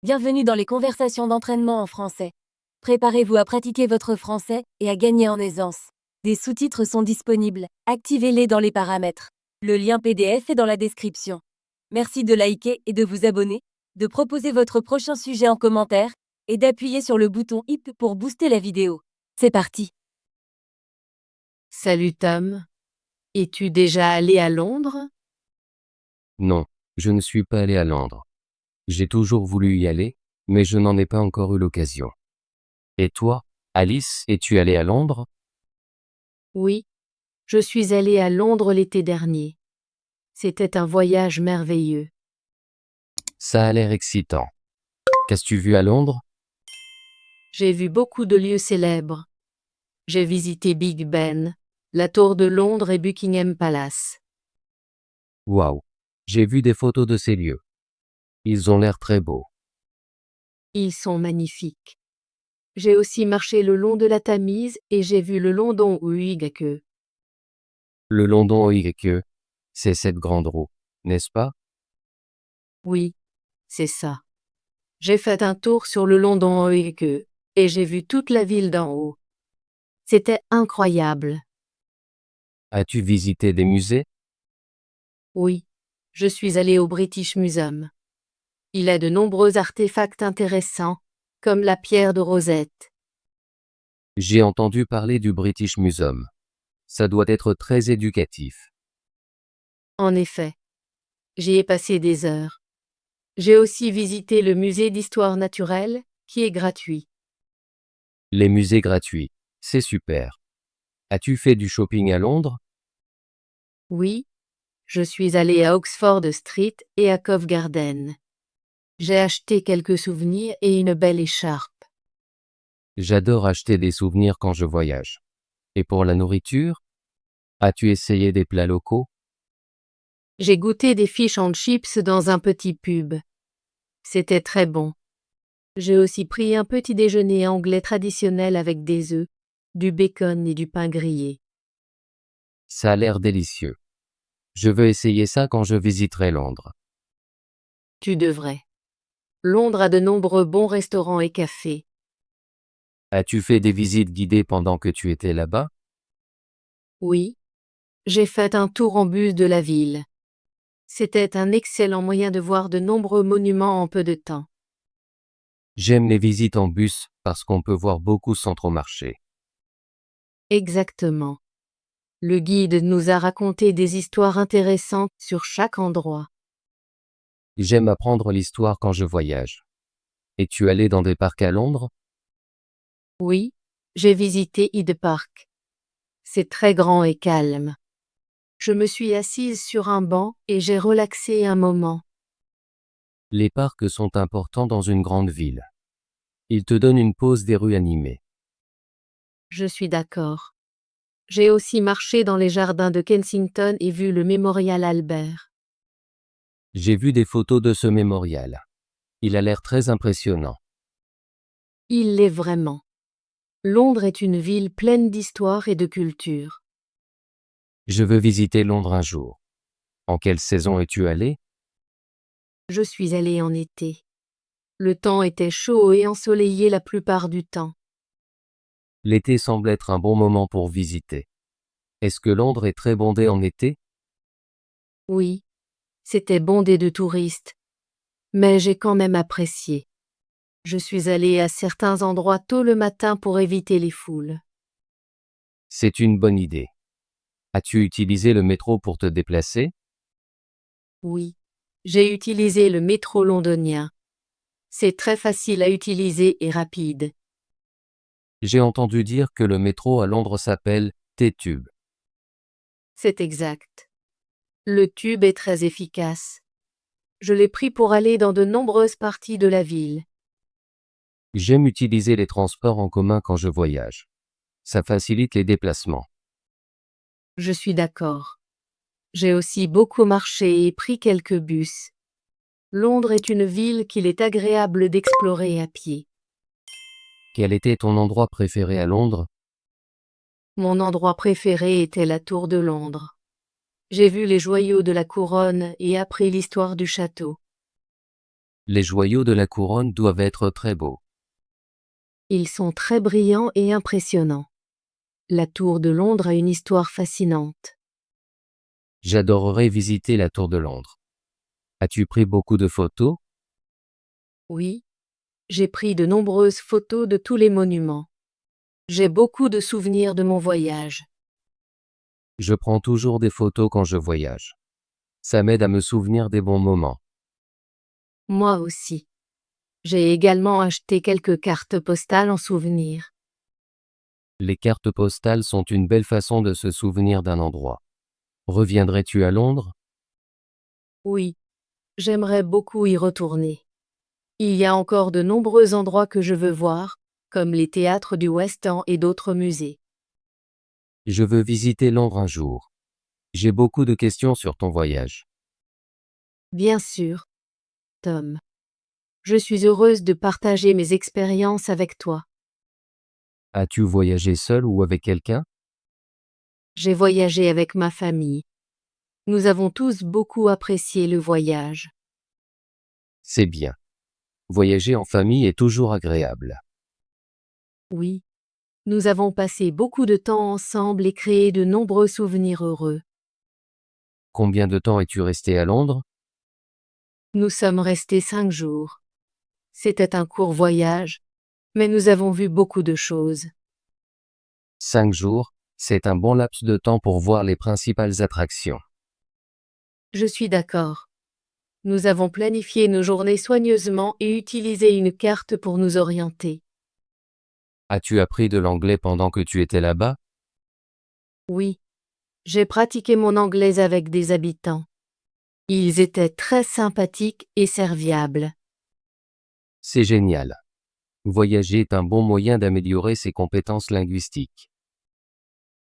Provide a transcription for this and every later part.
Bienvenue dans les conversations d'entraînement en français. Préparez-vous à pratiquer votre français et à gagner en aisance. Des sous-titres sont disponibles, activez-les dans les paramètres. Le lien PDF est dans la description. Merci de liker et de vous abonner, de proposer votre prochain sujet en commentaire et d'appuyer sur le bouton HIP pour booster la vidéo. C'est parti. Salut Tom. Es-tu déjà allé à Londres? Non, je ne suis pas allé à Londres. J'ai toujours voulu y aller, mais je n'en ai pas encore eu l'occasion. Et toi, Alice, es-tu allée à Londres? Oui, je suis allée à Londres l'été dernier. C'était un voyage merveilleux. Ça a l'air excitant. Qu'as-tu vu à Londres? J'ai vu beaucoup de lieux célèbres. J'ai visité Big Ben, la Tour de Londres et Buckingham Palace. Waouh, j'ai vu des photos de ces lieux. Ils ont l'air très beaux. Ils sont magnifiques. J'ai aussi marché le long de la Tamise et j'ai vu le London Eye. Le London Eye, c'est cette grande roue, n'est-ce pas? Oui, c'est ça. J'ai fait un tour sur le London Eye et j'ai vu toute la ville d'en haut. C'était incroyable. As-tu visité des musées? Oui, je suis allée au British Museum. Il a de nombreux artefacts intéressants, comme la pierre de Rosette. J'ai entendu parler du British Museum. Ça doit être très éducatif. En effet, j'y ai passé des heures. J'ai aussi visité le musée d'histoire naturelle, qui est gratuit. Les musées gratuits, c'est super. As-tu fait du shopping à Londres? Oui, je suis allée à Oxford Street et à Covent Garden. J'ai acheté quelques souvenirs et une belle écharpe. J'adore acheter des souvenirs quand je voyage. Et pour la nourriture? As-tu essayé des plats locaux? J'ai goûté des fish and chips dans un petit pub. C'était très bon. J'ai aussi pris un petit déjeuner anglais traditionnel avec des œufs, du bacon et du pain grillé. Ça a l'air délicieux. Je veux essayer ça quand je visiterai Londres. Tu devrais. Londres a de nombreux bons restaurants et cafés. As-tu fait des visites guidées pendant que tu étais là-bas? Oui, j'ai fait un tour en bus de la ville. C'était un excellent moyen de voir de nombreux monuments en peu de temps. J'aime les visites en bus parce qu'on peut voir beaucoup sans trop marcher. Exactement. Le guide nous a raconté des histoires intéressantes sur chaque endroit. J'aime apprendre l'histoire quand je voyage. Es-tu allé dans des parcs à Londres? Oui, j'ai visité Hyde Park. C'est très grand et calme. Je me suis assise sur un banc et j'ai relaxé un moment. Les parcs sont importants dans une grande ville. Ils te donnent une pause des rues animées. Je suis d'accord. J'ai aussi marché dans les jardins de Kensington et vu le mémorial Albert. J'ai vu des photos de ce mémorial. Il a l'air très impressionnant. Il l'est vraiment. Londres est une ville pleine d'histoire et de culture. Je veux visiter Londres un jour. En quelle saison es-tu allé? Je suis allée en été. Le temps était chaud et ensoleillé la plupart du temps. L'été semble être un bon moment pour visiter. Est-ce que Londres est très bondé en été? Oui, c'était bondé de touristes, mais j'ai quand même apprécié. Je suis allée à certains endroits tôt le matin pour éviter les foules. C'est une bonne idée. As-tu utilisé le métro pour te déplacer? Oui, j'ai utilisé le métro londonien. C'est très facile à utiliser et rapide. J'ai entendu dire que le métro à Londres s'appelle T-Tube. C'est exact. Le tube est très efficace. Je l'ai pris pour aller dans de nombreuses parties de la ville. J'aime utiliser les transports en commun quand je voyage. Ça facilite les déplacements. Je suis d'accord. J'ai aussi beaucoup marché et pris quelques bus. Londres est une ville qu'il est agréable d'explorer à pied. Quel était ton endroit préféré à Londres? Mon endroit préféré était la Tour de Londres. J'ai vu les joyaux de la couronne et appris l'histoire du château. Les joyaux de la couronne doivent être très beaux. Ils sont très brillants et impressionnants. La tour de Londres a une histoire fascinante. J'adorerais visiter la tour de Londres. As-tu pris beaucoup de photos? Oui, j'ai pris de nombreuses photos de tous les monuments. J'ai beaucoup de souvenirs de mon voyage. Je prends toujours des photos quand je voyage. Ça m'aide à me souvenir des bons moments. Moi aussi. J'ai également acheté quelques cartes postales en souvenir. Les cartes postales sont une belle façon de se souvenir d'un endroit. Reviendrais-tu à Londres? Oui, j'aimerais beaucoup y retourner. Il y a encore de nombreux endroits que je veux voir, comme les théâtres du West End et d'autres musées. Je veux visiter Londres un jour. J'ai beaucoup de questions sur ton voyage. Bien sûr, Tom. Je suis heureuse de partager mes expériences avec toi. As-tu voyagé seul ou avec quelqu'un? J'ai voyagé avec ma famille. Nous avons tous beaucoup apprécié le voyage. C'est bien. Voyager en famille est toujours agréable. Oui, nous avons passé beaucoup de temps ensemble et créé de nombreux souvenirs heureux. Combien de temps es-tu resté à Londres? Nous sommes restés 5 jours. C'était un court voyage, mais nous avons vu beaucoup de choses. 5 jours, c'est un bon laps de temps pour voir les principales attractions. Je suis d'accord. Nous avons planifié nos journées soigneusement et utilisé une carte pour nous orienter. As-tu appris de l'anglais pendant que tu étais là-bas? Oui, j'ai pratiqué mon anglais avec des habitants. Ils étaient très sympathiques et serviables. C'est génial. Voyager est un bon moyen d'améliorer ses compétences linguistiques.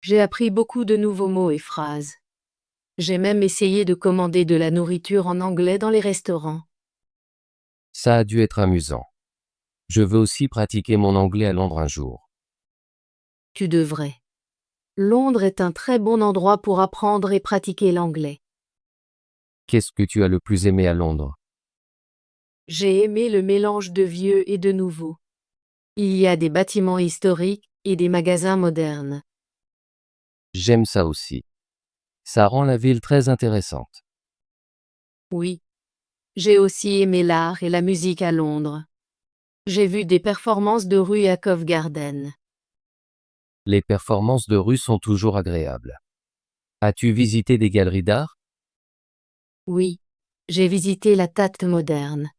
J'ai appris beaucoup de nouveaux mots et phrases. J'ai même essayé de commander de la nourriture en anglais dans les restaurants. Ça a dû être amusant. Je veux aussi pratiquer mon anglais à Londres un jour. Tu devrais. Londres est un très bon endroit pour apprendre et pratiquer l'anglais. Qu'est-ce que tu as le plus aimé à Londres? J'ai aimé le mélange de vieux et de nouveau. Il y a des bâtiments historiques et des magasins modernes. J'aime ça aussi. Ça rend la ville très intéressante. Oui. J'ai aussi aimé l'art et la musique à Londres. J'ai vu des performances de rue à Covent Garden. Les performances de rue sont toujours agréables. As-tu visité des galeries d'art? Oui. J'ai visité la Tate moderne.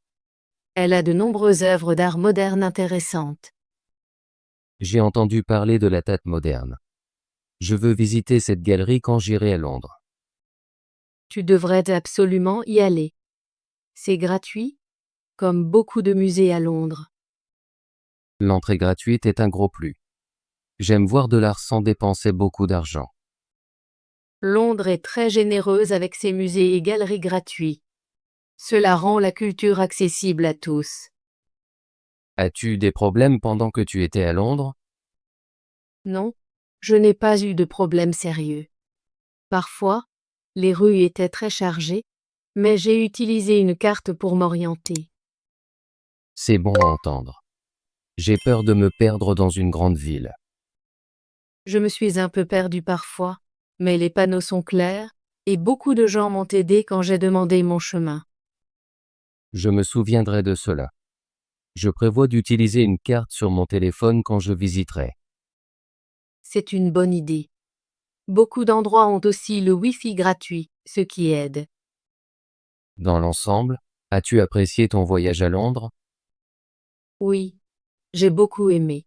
Elle a de nombreuses œuvres d'art moderne intéressantes. J'ai entendu parler de la Tate moderne. Je veux visiter cette galerie quand j'irai à Londres. Tu devrais absolument y aller. C'est gratuit, comme beaucoup de musées à Londres. L'entrée gratuite est un gros plus. J'aime voir de l'art sans dépenser beaucoup d'argent. Londres est très généreuse avec ses musées et galeries gratuits. Cela rend la culture accessible à tous. As-tu eu des problèmes pendant que tu étais à Londres? Non, je n'ai pas eu de problème sérieux. Parfois, les rues étaient très chargées, mais j'ai utilisé une carte pour m'orienter. C'est bon à entendre. J'ai peur de me perdre dans une grande ville. Je me suis un peu perdue parfois, mais les panneaux sont clairs, et beaucoup de gens m'ont aidé quand j'ai demandé mon chemin. Je me souviendrai de cela. Je prévois d'utiliser une carte sur mon téléphone quand je visiterai. C'est une bonne idée. Beaucoup d'endroits ont aussi le Wi-Fi gratuit, ce qui aide. Dans l'ensemble, as-tu apprécié ton voyage à Londres? Oui, j'ai beaucoup aimé.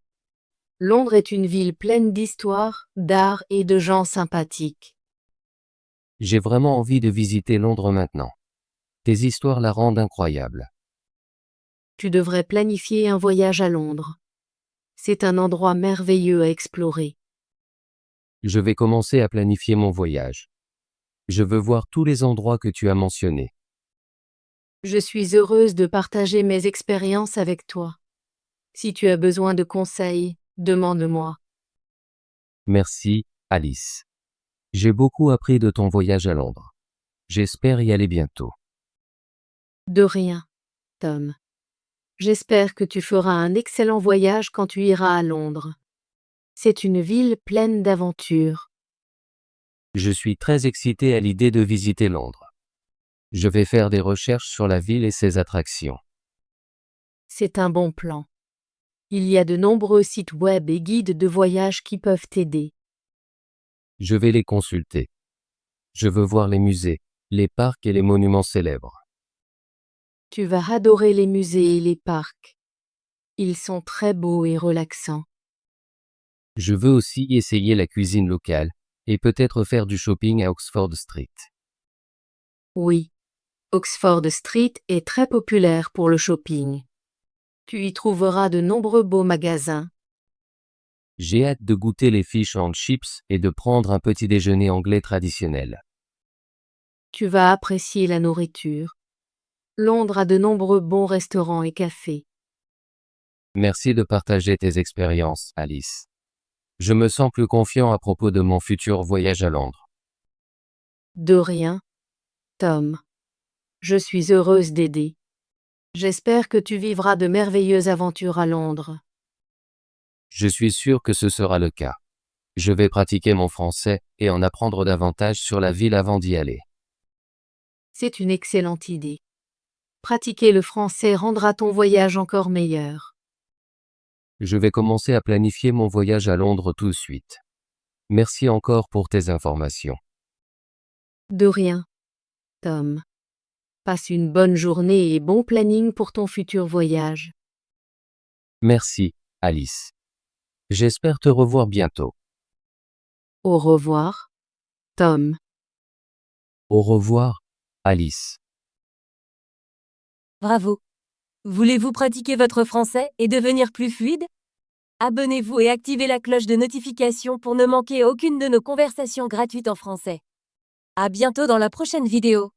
Londres est une ville pleine d'histoire, d'art et de gens sympathiques. J'ai vraiment envie de visiter Londres maintenant. Tes histoires la rendent incroyable. Tu devrais planifier un voyage à Londres. C'est un endroit merveilleux à explorer. Je vais commencer à planifier mon voyage. Je veux voir tous les endroits que tu as mentionnés. Je suis heureuse de partager mes expériences avec toi. Si tu as besoin de conseils, demande-moi. Merci, Alice. J'ai beaucoup appris de ton voyage à Londres. J'espère y aller bientôt. De rien. Tom. J'espère que tu feras un excellent voyage quand tu iras à Londres. C'est une ville pleine d'aventures. Je suis très excité à l'idée de visiter Londres. Je vais faire des recherches sur la ville et ses attractions. C'est un bon plan. Il y a de nombreux sites web et guides de voyage qui peuvent t'aider. Je vais les consulter. Je veux voir les musées, les parcs et les monuments célèbres. Tu vas adorer les musées et les parcs. Ils sont très beaux et relaxants. Je veux aussi essayer la cuisine locale et peut-être faire du shopping à Oxford Street. Oui, Oxford Street est très populaire pour le shopping. Tu y trouveras de nombreux beaux magasins. J'ai hâte de goûter les fish and chips et de prendre un petit déjeuner anglais traditionnel. Tu vas apprécier la nourriture. Londres a de nombreux bons restaurants et cafés. Merci de partager tes expériences, Alice. Je me sens plus confiant à propos de mon futur voyage à Londres. De rien, Tom. Je suis heureuse d'aider. J'espère que tu vivras de merveilleuses aventures à Londres. Je suis sûr que ce sera le cas. Je vais pratiquer mon français et en apprendre davantage sur la ville avant d'y aller. C'est une excellente idée. Pratiquer le français rendra ton voyage encore meilleur. Je vais commencer à planifier mon voyage à Londres tout de suite. Merci encore pour tes informations. De rien, Tom. Passe une bonne journée et bon planning pour ton futur voyage. Merci, Alice. J'espère te revoir bientôt. Au revoir, Tom. Au revoir, Alice. Bravo. Voulez-vous pratiquer votre français et devenir plus fluide? Abonnez-vous et activez la cloche de notification pour ne manquer aucune de nos conversations gratuites en français. À bientôt dans la prochaine vidéo.